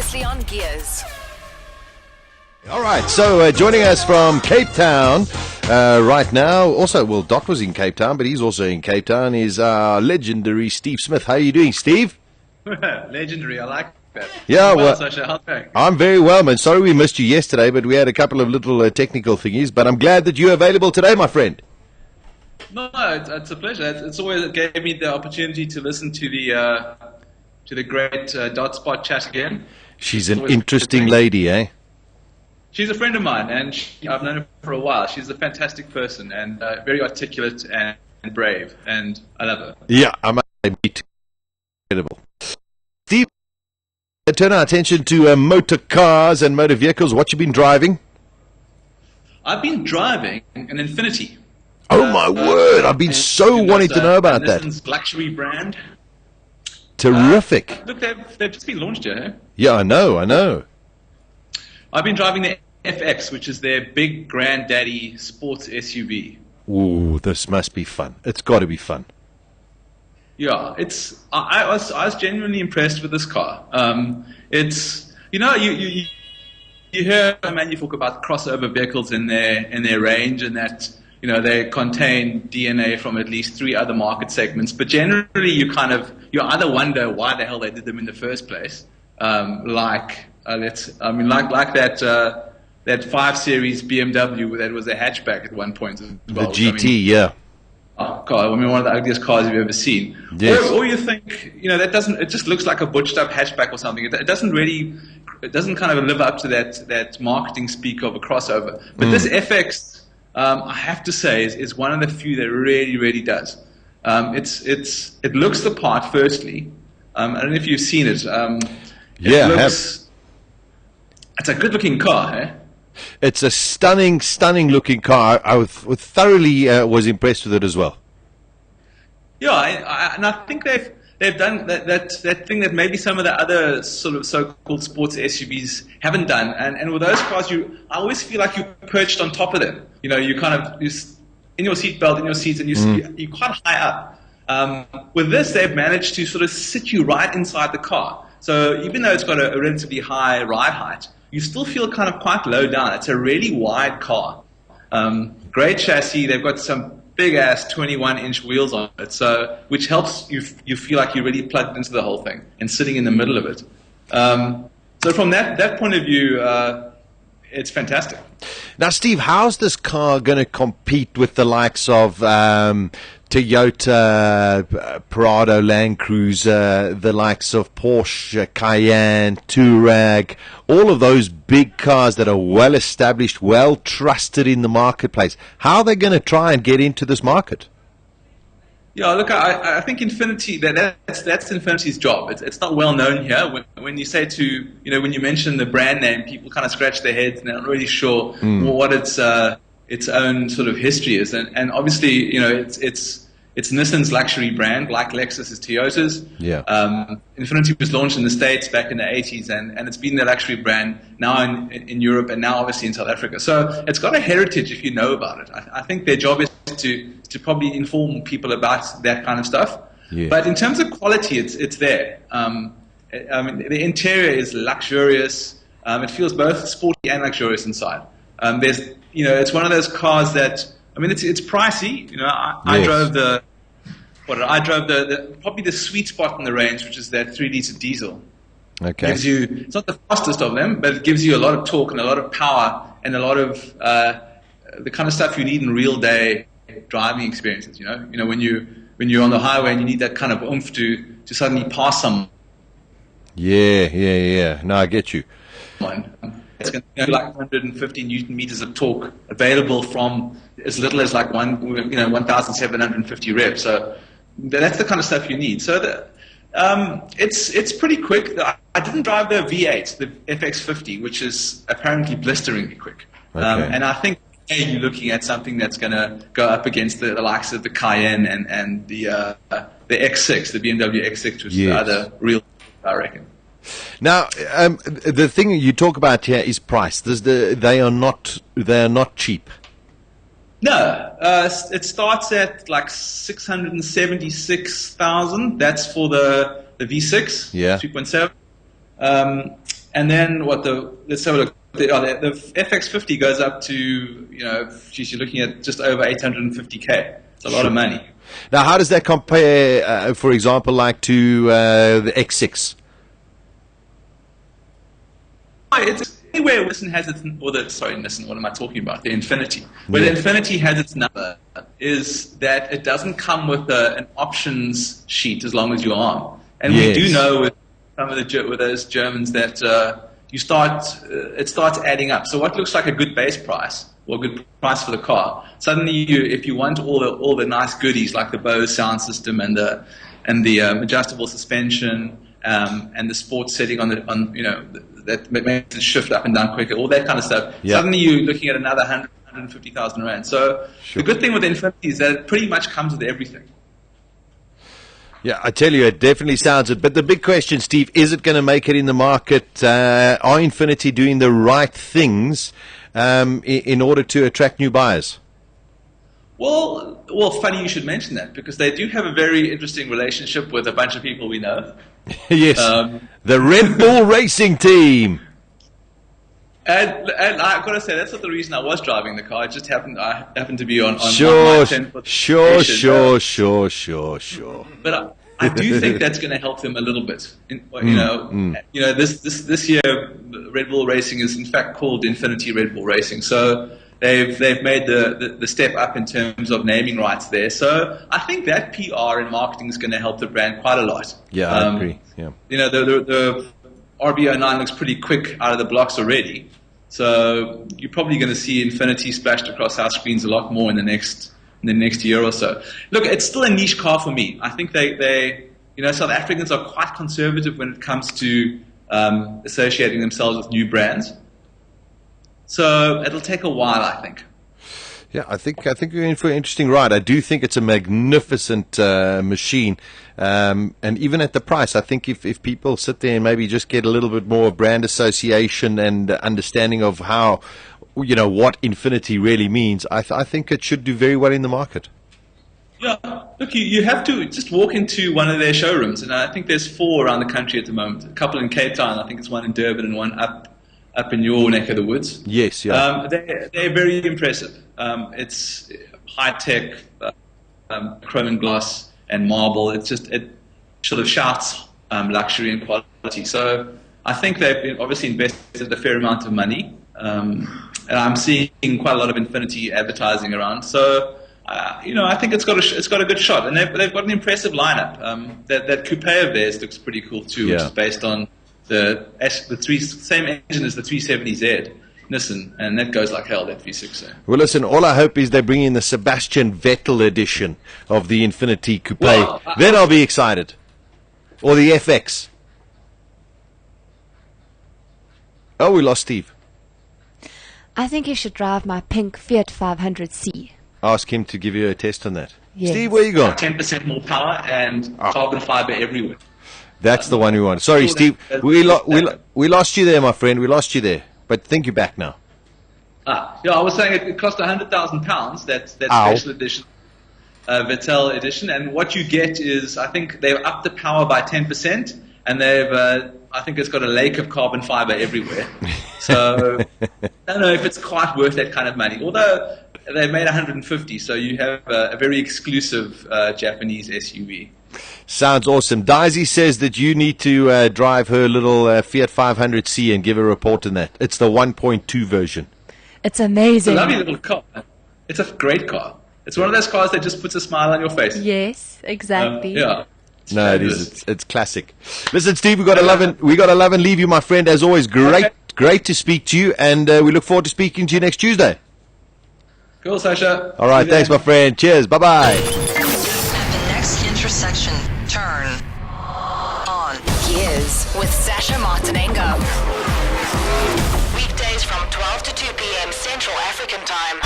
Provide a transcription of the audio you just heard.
previously on Gearz. All right, so joining us from Cape Town right now, also, well, Doc was in Cape Town, but he's also in Cape Town, is legendary Steve Smith. How are you doing, Steve? Legendary, I like that. Yeah, well, Sasha, I'm very well, man. Sorry we missed you yesterday, but we had a couple of little technical thingies, but I'm glad that you're available today, my friend. No, it's a pleasure. It's always, it gave me the opportunity to listen to the great Dot Spot chat again. She's an interesting lady, eh? She's a friend of mine, and I've known her for a while. She's a fantastic person and very articulate and brave, and I love her. Yeah, I must admit, incredible. Steve, turn our attention to motor cars and motor vehicles. What you been driving? I've been driving an Infinity. Oh my word! I've been so wanting to know about that. Nissan's luxury brand. Terrific. Look, they've just been launched here. Yeah, I know. I've been driving the FX, which is their big granddaddy sports SUV. Ooh, this must be fun. It's got to be fun. Yeah, I was genuinely impressed with this car. It's, you hear you talk about crossover vehicles in their range, and that they contain DNA from at least 3 other market segments. But generally, you either wonder why the hell they did them in the first place, like that 5 Series BMW that was a hatchback at one point as well. The GT, yeah. Oh God! One of the ugliest cars you've ever seen. Yes. Or you think that doesn't. It just looks like a butched up hatchback or something. It doesn't really. It doesn't kind of live up to that marketing speak of a crossover. But this FX, I have to say, is one of the few that really does. It looks the part. Firstly, I don't know if you've seen it. Yeah, I have. It's a good looking car, eh? It's a stunning looking car. I thoroughly was impressed with it as well. Yeah, and I think they've done that thing that maybe some of the other sort of so-called sports SUVs haven't done. And with those cars, I always feel like you're perched on top of them. You in your seatbelt, in your seats, and you're quite high up. With this, they've managed to sort of sit you right inside the car. So even though it's got a relatively high ride height, you still feel kind of quite low down. It's a really wide car. Great chassis. They've got some big-ass 21-inch wheels on it, which helps you feel like you're really plugged into the whole thing and sitting in the middle of it. So from that point of view, it's fantastic. Now, Steve, how's this car going to compete with the likes of Toyota, Prado, Land Cruiser, the likes of Porsche, Cayenne, Touareg, all of those big cars that are well established, well trusted in the marketplace? How are they going to try and get into this market? Yeah, look, I think Infinity, that's Infinity's job. It's not well known here. When you say when you mention the brand name, people kind of scratch their heads and they're not really sure what its own sort of history is. And obviously, it's Nissan's luxury brand, like Lexus is Toyota's. Yeah. Infinity was launched in the States back in the 80s, and it's been the luxury brand now in Europe and now obviously in South Africa. So it's got a heritage if you know about it. I think their job is to probably inform people about that kind of stuff. Yeah. But in terms of quality, it's there. The interior is luxurious. It feels both sporty and luxurious inside. It's one of those cars that, it's pricey. I drove probably the sweet spot in the range, which is that 3-liter diesel. Okay. It's not the fastest of them, but it gives you a lot of torque and a lot of power and a lot of the kind of stuff you need in real day driving experiences. When you're on the highway and you need that kind of oomph to suddenly pass someone. Yeah. No, I get you. It's going to be like 150 newton meters of torque available from as little as like 1,750 revs. So that's the kind of stuff you need. So it's pretty quick. I didn't drive the V8, the FX50, which is apparently blisteringly quick. Okay. And I think you're looking at something that's going to go up against the likes of the Cayenne and the X6, the BMW X6, which is the other real, I reckon. Now, the thing you talk about here is price. They are not cheap. No, it starts at like 676,000. That's for the V6, 3.7. And then let's have a look. The FX50 goes up to, geez, you're looking at just over 850K. It's a lot of money. Now, how does that compare, for example, like to the X6? It's anywhere Nissan has its, Nissan, what am I talking about? The Infinity. Where the Infinity has its number is that it doesn't come with an options sheet as long as you arm. And we do know with some of with those Germans that it starts adding up. So what looks like a good base price or a good price for the car, suddenly if you want all the nice goodies like the Bose sound system and the adjustable suspension and the sports setting that makes it shift up and down quicker, all that kind of stuff. Suddenly you're looking at another 150,000 rand. So the good thing with the Infinity is that it pretty much comes with everything. Yeah, I tell you, it definitely sounds it. But the big question, Steve, is it going to make it in the market? Are Infinity doing the right things in order to attract new buyers? Well, funny you should mention that, because they do have a very interesting relationship with a bunch of people we know. Yes, the Red Bull Racing Team. And I've got to say, that's not the reason I was driving the car. It just I happened to be on Sure. my 10-foot Sure. But I do think that's going to help them a little bit. This year, Red Bull Racing is in fact called Infinity Red Bull Racing. So they've made the step up in terms of naming rights there. So I think that PR and marketing is going to help the brand quite a lot. Yeah, I agree. Yeah. The RB09 looks pretty quick out of the blocks already. So you're probably going to see Infinity splashed across our screens a lot more in the next year or so. Look, it's still a niche car for me. I think South Africans are quite conservative when it comes to associating themselves with new brands. So it'll take a while, I think. Yeah, I think you're in for an interesting ride. I do think it's a magnificent machine, and even at the price, I think if people sit there and maybe just get a little bit more brand association and understanding of how, what Infinity really means, I think it should do very well in the market. Yeah, look, you have to just walk into one of their showrooms, and I think there's 4 around the country at the moment. A couple in Cape Town, I think it's one in Durban and one up in your neck of the woods. Yes, yeah. They're very impressive. It's high-tech, chrome and glass and marble. It sort of shouts luxury and quality. So I think they've obviously invested a fair amount of money. And I'm seeing quite a lot of Infinity advertising around. So, I think it's got a good shot. And they've got an impressive lineup. That coupe of theirs looks pretty cool too, which is based on the same engine as the 370Z Nissan, and that goes like hell, that V6. Well, listen, all I hope is they bring in the Sebastian Vettel edition of the Infinity Coupe. Well, then I'll be excited. Or the FX. Oh, we lost Steve. I think you should drive my pink Fiat 500C. Ask him to give you a test on that. Yes. Steve, where you going? 10% more power and carbon fiber everywhere. That's the one we want. Sorry, Steve. We lost you there, my friend. We lost you there. But think you're back now. I was saying it cost £100,000. That special edition, Vettel edition. And what you get is, I think they've upped the power by 10%, and I think it's got a lake of carbon fiber everywhere. So I don't know if it's quite worth that kind of money. Although they've made 150, so you have a very exclusive Japanese SUV. Sounds awesome. Daisy says that you need to drive her little Fiat 500C and give a report on that. It's the 1.2 version. It's amazing. It's a lovely little car. It's a great car. It's one of those cars that just puts a smile on your face. Yes, exactly. Yeah. No, it is. It's classic. Listen, Steve, we got to love and leave you, my friend. As always, great to speak to you, and we look forward to speaking to you next Tuesday. Cool, Sasha. All right, thanks, my friend. Cheers. Bye-bye. At the next intersection, turn on Gearz with Sasha Martinengo. Weekdays from 12 to 2 p.m. Central African Time.